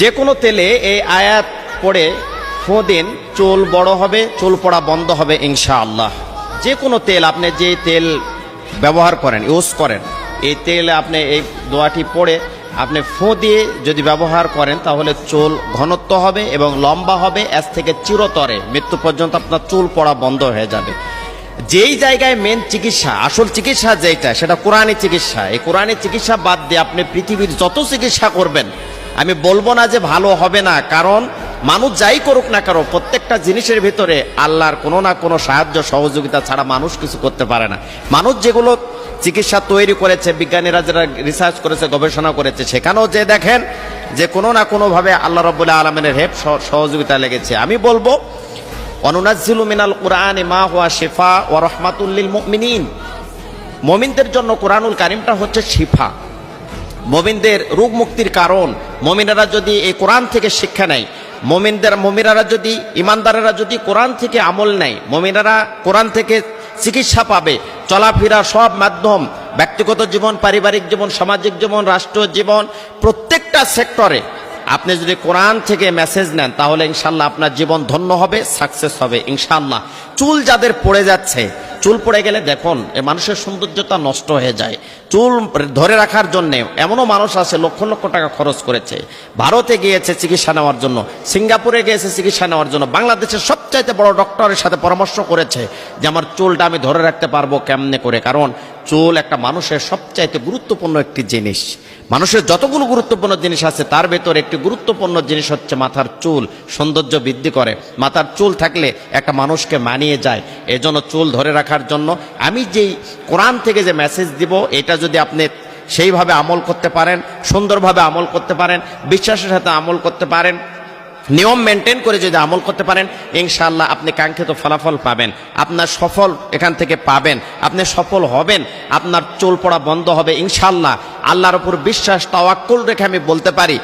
যে কোনো তেলে এই আয়াত পড়ে ফোঁ দিন, চুল বড় হবে, চুল পড়া বন্ধ হবে ইনশাআল্লাহ। যে কোনো তেল, আপনি যে তেল ব্যবহার করেন, ইউজ করেন, এই তেলে আপনি এই দোয়াটি পড়ে আপনি ফোঁ দিয়ে যদি ব্যবহার করেন তাহলে চুল ঘনত্ব হবে এবং লম্বা হবে, এর থেকে চিরতরে মৃত্যু পর্যন্ত আপনার চুল পড়া বন্ধ হয়ে যাবে। যেই জায়গায় মেন চিকিৎসা, আসল চিকিৎসা যেটা, সেটা কোরআনী চিকিৎসা। এই কোরআনী চিকিৎসা বাদ দিয়ে আপনি পৃথিবীর যত চিকিৎসা করবেন, আমি বলবো না যে ভালো হবে না, কারণ মানুষ যাই করুক না কারো, প্রত্যেকটা জিনিসের ভিতরে আল্লাহর কোনো না কোনো সাহায্য সহযোগিতা ছাড়া মানুষ কিছু করতে পারে না। মানুষ যেগুলো চিকিৎসা তৈরি করেছে, বিজ্ঞানীরা যারা রিসার্চ করেছে, গবেষণা করেছে, সেখানেও যে দেখেন যে কোনো না কোনোভাবে আল্লাহ রাব্বুল আলামিনের হেল্প সহযোগিতা লেগেছে। আমি বলবো অনুনাজ্জিলু মিনাল কুরআনি মা হুয়া শিফা ওয়া রাহমাতুল লিল মুমিনিন। মুমিনদের জন্য কোরআনুল কারীমটা হচ্ছে শিফা, মুমিনদের রোগ মুক্তির কারণ। মুমিনেরা যদি এই কোরআন থেকে শিক্ষা নেয়, মুমিনেরা যদি, ইমানদারেরা যদি কোরআন থেকে আমল নেয়, মুমিনেরা কোরআন থেকে চিকিৎসা পাবে। চলাফেরা সব মাধ্যম, ব্যক্তিগত জীবন, পারিবারিক জীবন, সামাজিক জীবন, রাষ্ট্র জীবন, প্রত্যেকটা সেক্টরে আপনি যদি কোরআন থেকে মেসেজ নেন তাহলে ইনশাল্লাহ আপনার জীবন ধন্য হবে, সাকসেস হবে ইনশাল্লাহ। চুল যাদের পড়ে যাচ্ছে, চুল পড়ে গেলে দেখুন এ মানুষের সৌন্দর্যতা নষ্ট হয়ে যায়। চুল ধরে রাখার জন্য এমনও মানুষ আছে লক্ষ লক্ষ টাকা খরচ করেছে, ভারতে গিয়েছে চিকিৎসা নেওয়ার জন্য, সিঙ্গাপুরে গিয়েছে চিকিৎসা নেওয়ার জন্য, বাংলাদেশের সবচাইতে বড় ডক্টরের সাথে পরামর্শ করেছে যে আমার চুলটা আমি ধরে রাখতে পারবো কেমনে করে। কারণ চুল একটা মানুষের সবচাইতে গুরুত্বপূর্ণ একটি জিনিস। মানুষের যতগুলো গুরুত্বপূর্ণ জিনিস আছে তার ভেতরে একটি গুরুত্বপূর্ণ জিনিস হচ্ছে মাথার চুল। সৌন্দর্য বৃদ্ধি করে, মাথার চুল থাকলে একটা মানুষকে মানিয়ে যায়। এজন্য চুল ধরে রাখার জন্য আমি যেই কোরআন থেকে যে মেসেজ দিব, এটা যদি আপনি সেইভাবে আমল করতে পারেন, সুন্দরভাবে আমল করতে পারেন, বিশ্বাসের সাথে আমল করতে পারেন, নিয়ম মেনটেন করে যদি আমল করতে পারেন, ইনশাআল্লাহ আপনি কাঙ্ক্ষিত ফলাফল পাবেন, আপনার সফল এখান থেকে পাবেন, আপনি সফল হবেন, আপনার চুল পড়া বন্ধ হবে ইনশাআল্লাহ। আল্লাহর উপর বিশ্বাস, তাওয়াক্কুল রেখে আমি বলতে পারি